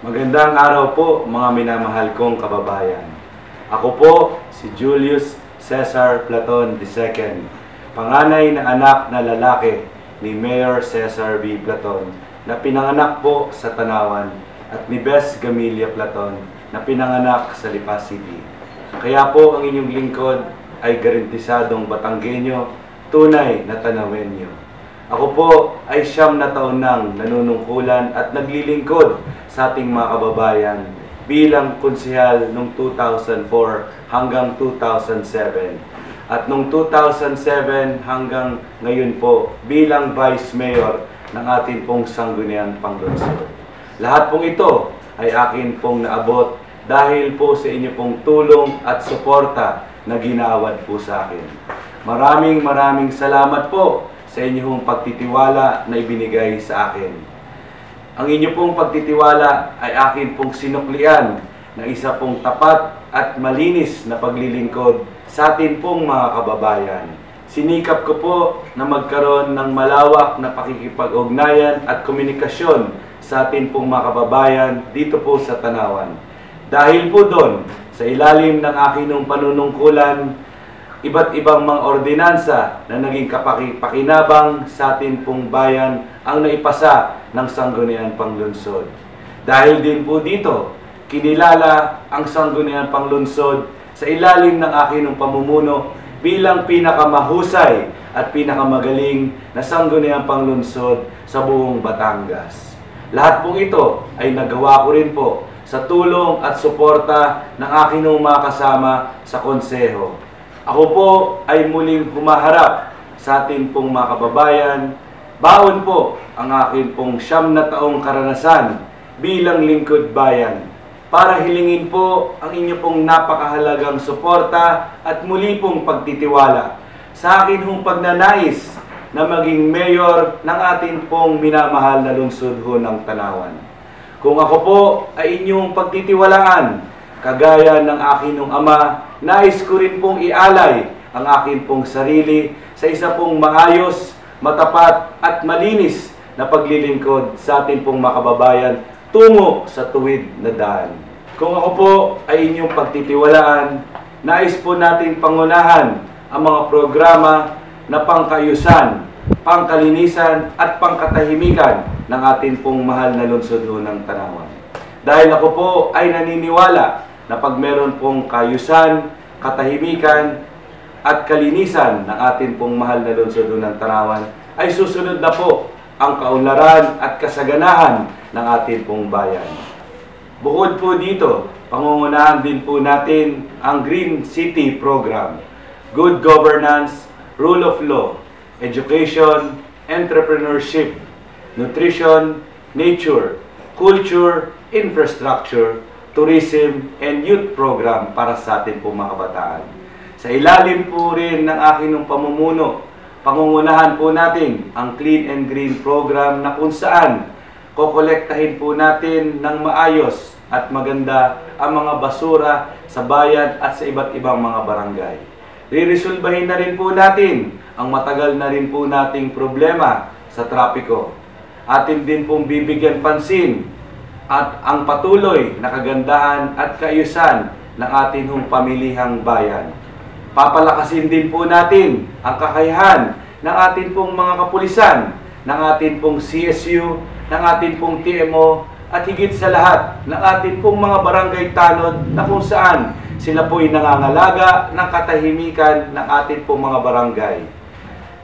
Magandang araw po mga minamahal kong kababayan. Ako po si Julius Cesar Platon II, panganay na anak na lalaki ni Mayor Cesar B. Platon na pinanganak po sa Tanawan at ni Bes Gamilla Platon na pinanganak sa Lipa City. Kaya po ang inyong lingkod ay garantisadong Batanggenyo, tunay na Tanawenyo. Ako po ay 9 na taon nang nanunungkulan at naglilingkod sa ating mga kababayan bilang konsehal noong 2004 hanggang 2007. At noong 2007 hanggang ngayon po bilang Vice Mayor ng ating pong Sangguniang Panglungsod. Lahat pong ito ay akin pong naabot dahil po sa inyo pong tulong at suporta na ginawad po sa akin. Maraming salamat po sa inyong pagtitiwala na ibinigay sa akin. Ang inyo pong pagtitiwala ay akin pong sinuklian na isa pong tapat at malinis na paglilingkod sa atin pong mga kababayan. Sinikap ko po na magkaroon ng malawak na pakikipag-ugnayan at komunikasyon sa atin pong mga kababayan dito po sa Tanawan. Dahil po doon, sa ilalim ng aking panunungkulan, iba't ibang mga ordinansa na naging kapakipakinabang sa atin pong bayan ang naipasa ng Sangguniang Panglungsod. Dahil din po dito, kinilala ang Sangguniang Panglungsod sa ilalim ng aking pamumuno bilang pinakamahusay at pinakamagaling na Sangguniang Panglungsod sa buong Batangas. Lahat pong ito ay nagawa ko rin po sa tulong at suporta ng aking mga kasama sa konseho. Ako po ay muling humaharap sa atin pong mga kababayan. Baon po ang akin pong 9 na taong karanasan bilang lingkod bayan para hilingin po ang inyo pong napakahalagang suporta at muli pong pagtitiwala sa akin pong pagnanais na maging mayor ng atin pong minamahal na lungsod ho ng Tanawan. Kung ako po ay inyong pagtitiwalaan, kagaya ng aking ama, nais ko rin pong ialay ang akin pong sarili sa isa pong maayos, matapat at malinis na paglilingkod sa atin pong mga kababayan tungo sa tuwid na daan. Kung ako po ay inyong pagtitiwalaan, nais po natin pangunahan ang mga programa na pangkayusan, pangkalinisan at pangkatahimikan ng atin pong mahal na lungsod ng Tanawan. Dahil ako po ay naniniwala na pag meron pong kayusan, katahimikan at kalinisan ng atin pong mahal na lungsod ng Tanawan, ay susunod na po ang kaunlaran at kasaganahan ng atin pong bayan. Bukod po dito, pangungunahan din po natin ang Green City Program, Good Governance, Rule of Law, Education, Entrepreneurship, Nutrition, Nature, Culture, Infrastructure, Tourism, and Youth Program para sa atin po mga kabataan. Sa ilalim po rin ng aking pamumuno, pangungunahan po natin ang Clean and Green Program na kung saan kokolektahin po natin ng maayos at maganda ang mga basura sa bayan at sa iba't ibang mga barangay. Riresolbahin na rin po natin ang matagal na rin po nating problema sa trapiko. Atin din pong bibigyan pansin at ang patuloy na kagandahan at kaayusan ng ating pamilihang bayan. Papalakasin din po natin ang kakayahan ng ating pong mga kapulisan, ng ating pong CSU, ng ating pong TMO, at higit sa lahat ng ating pong mga barangay tanod na kung saan sila po'y nangangalaga ng katahimikan ng ating pong mga barangay.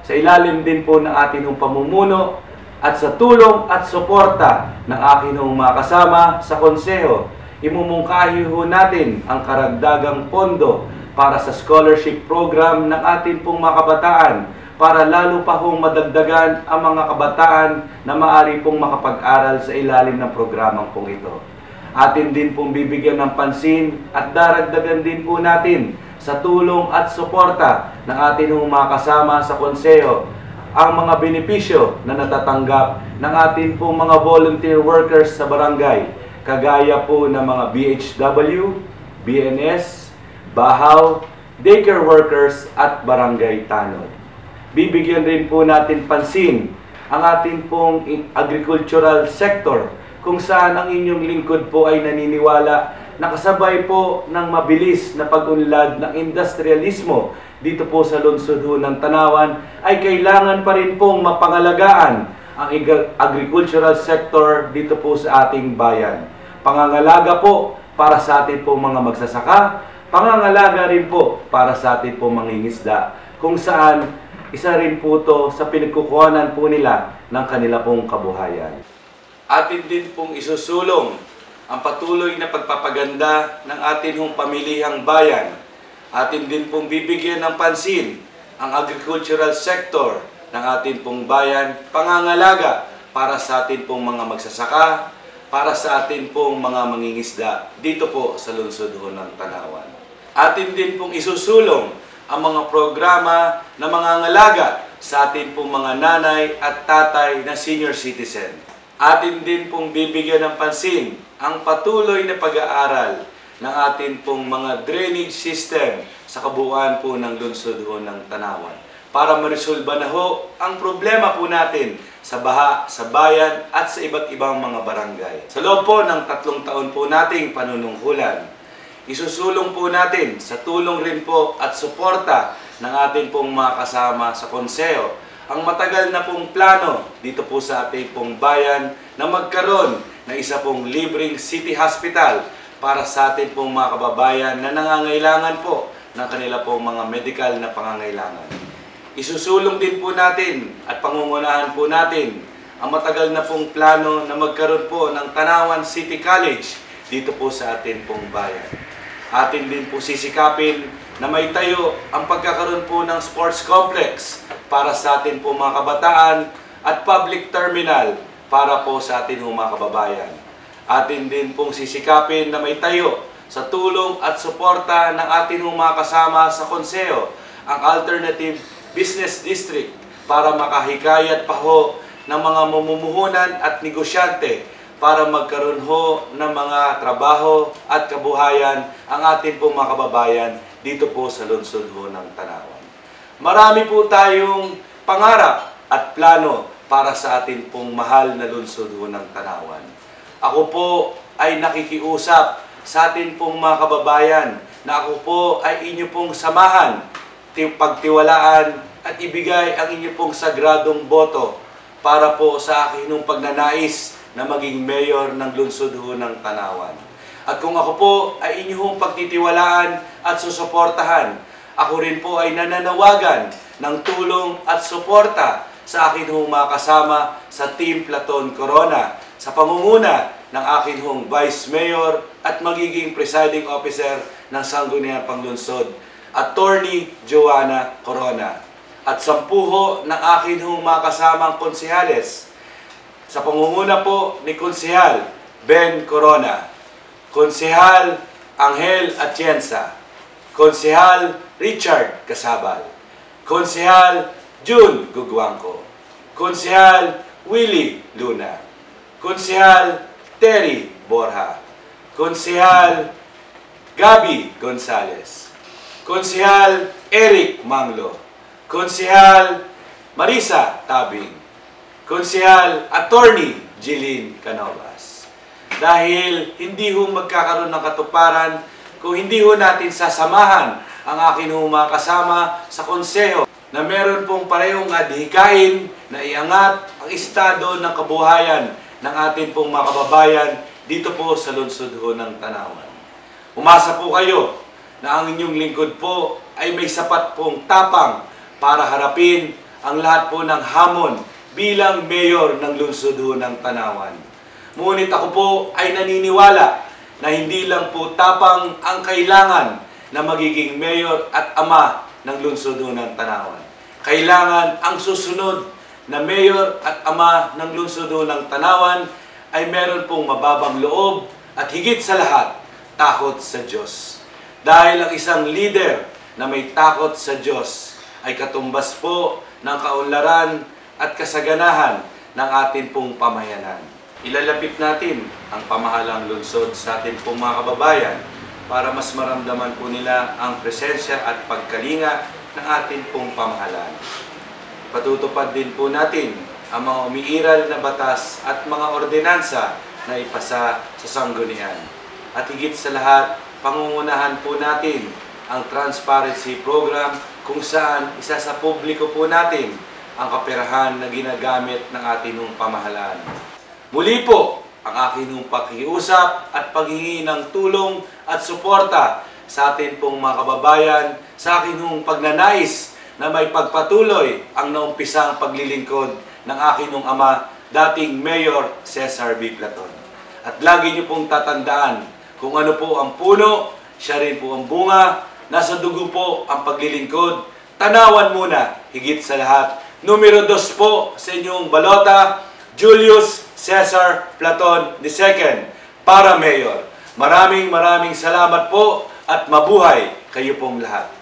Sa ilalim din po ng ating pamumuno at sa tulong at suporta ng aking mga kasama sa konseho, imumungkahi ho natin ang karagdagang pondo para sa scholarship program ng ating pong mga kabataan para lalo pa hong madagdagan ang mga kabataan na maaari pong makapag-aral sa ilalim ng programang pong ito. Atin din pong bibigyan ng pansin at daragdagan din po natin sa tulong at suporta ng ating mga kasama sa konseho ang mga benepisyo na natatanggap ng ating pong mga volunteer workers sa barangay, kagaya po ng mga BHW, BNS, Bahaw, daycare workers at barangay tanod. Bibigyan rin po natin pansin ang ating pong agricultural sector kung saan ang inyong lingkod po ay naniniwala na kasabay po ng mabilis na pag-unlad ng industrialismo dito po sa lungsod ng Tanawan ay kailangan pa rin pong mapangalagaan ang agricultural sector dito po sa ating bayan. Pangangalaga po para sa atin pong mga magsasaka, pangangalaga rin po para sa atin pong mangingisda, kung saan isa rin po to sa pinagkukuhanan po nila ng kanila pong kabuhayan. Atin din pong isusulong ang patuloy na pagpapaganda ng atin hong pamilihang bayan. Atin din pong bibigyan ng pansin ang agricultural sector ng atin pong bayan, pangangalaga para sa atin pong mga magsasaka, para sa atin pong mga mangingisda dito po sa lungsod ng Tanawan. Atin din pong isusulong ang mga programa na mangangalaga sa atin pong mga nanay at tatay na senior citizen. Atin din pong bibigyan ng pansin ang patuloy na pag-aaral ng atin pong mga drainage system sa kabuuan po ng lungsod ng Tanawan para maresolba na ho ang problema po natin sa baha, sa bayan at sa iba't ibang mga barangay. Sa loob po ng 3 taon po nating panunungkulan, isusulong po natin sa tulong rin po at suporta ng ating pong mga kasama sa konseho ang matagal na pong plano dito po sa ating pong bayan na magkaroon ng isa pong libreng city hospital para sa ating pong mga kababayan na nangangailangan po ng kanila pong mga medical na pangangailangan. Isusulong din po natin at pangungunahan po natin ang matagal na pong plano na magkaroon po ng Tanawan City College dito po sa ating pong bayan. Atin din po sisikapin na may tayo ang pagkakaroon po ng sports complex para sa atin po mga kabataan at public terminal para po sa atin po mga kababayan. Atin din pong sisikapin na may tayo sa tulong at suporta ng atin po mga kasama sa konseho ang Alternative Business District para makahikayat pa ho ng mga mamumuhunan at negosyante para magkaroon ho ng mga trabaho at kabuhayan ang atin pong mga kababayan dito po sa lungsod ho ng Tanawan. Marami po tayong pangarap at plano para sa atin pong mahal na lungsod ho ng Tanawan. Ako po ay nakikiusap sa atin pong mga kababayan na ako po ay inyo pong samahan, pagtiwalaan at ibigay ang inyo pong sagradong boto para po sa akin pagnanais na maging mayor ng lungsod ho ng Tanawan. At kung ako po ay inyong pagtitiwalaan at susuportahan, ako rin po ay nananawagan ng tulong at suporta sa akin mga kasama sa Team Platon Corona sa pangunguna ng akin Vice Mayor at magiging Presiding Officer ng Sangguniang Panglungsod, Attorney Joanna Corona. At 10 ng akin mga kasamang konsehales sa pangunguna po ni Konsehal Ben Corona, Konsehal Angel Atienza, Konsehal Richard Casabal, Konsehal June Gugwangko, Konsehal Willie Luna, Konsehal Terry Borja, Konsehal Gabi Gonzales, Konsehal Eric Manglo, Konsehal Marisa Tabing, Konsehal Attorney Jeline Canovas. Dahil hindi ho magkakaroon ng katuparan kung hindi ho natin sasamahan ang akin mga kasama sa konseho na meron pong parehong adhikain na iangat ang estado ng kabuhayan ng atin pong mga kababayan dito po sa lungsod ho ng Tanawan. Umasa po kayo na ang inyong lingkod po ay may sapat pong tapang para harapin ang lahat po ng hamon bilang mayor ng lungsod ng Tanawan. Ngunit ako po ay naniniwala na hindi lang po tapang ang kailangan na magiging mayor at ama ng lungsod ng Tanawan. Kailangan ang susunod na mayor at ama ng lungsod ng Tanawan ay meron pong mababang loob at higit sa lahat, takot sa Diyos. Dahil ang isang leader na may takot sa Diyos ay katumbas po ng kaunlaran at kasaganahan ng atin pong pamayanan. Ilalapit natin ang pamahalang lungsod sa atin pong mga kababayan para mas maramdaman po nila ang presensya at pagkalinga ng atin pong pamahalaan. Patutupad din po natin ang mga umiiral na batas at mga ordinansa na ipasa sa sanggunian. At higit sa lahat, pangungunahan po natin ang transparency program kung saan isa sa publiko po natin ang kaperahan na ginagamit ng ating pamahalaan. Muli po, ang aking pakiusap at paghingi ng tulong at suporta sa atin pong mga kababayan sa aking pagnanais na may pagpatuloy ang naumpisang paglilingkod ng aking ama, dating Mayor Cesar B. Platon. At lagi niyo pong tatandaan, kung ano po ang puno, siya rin po ang bunga, nasa dugo po ang paglilingkod. Tanawan muna, higit sa lahat. Numero 2 po sa inyong balota, Julius Cesar Platon II para Mayor. Maraming salamat po at mabuhay kayo pong lahat.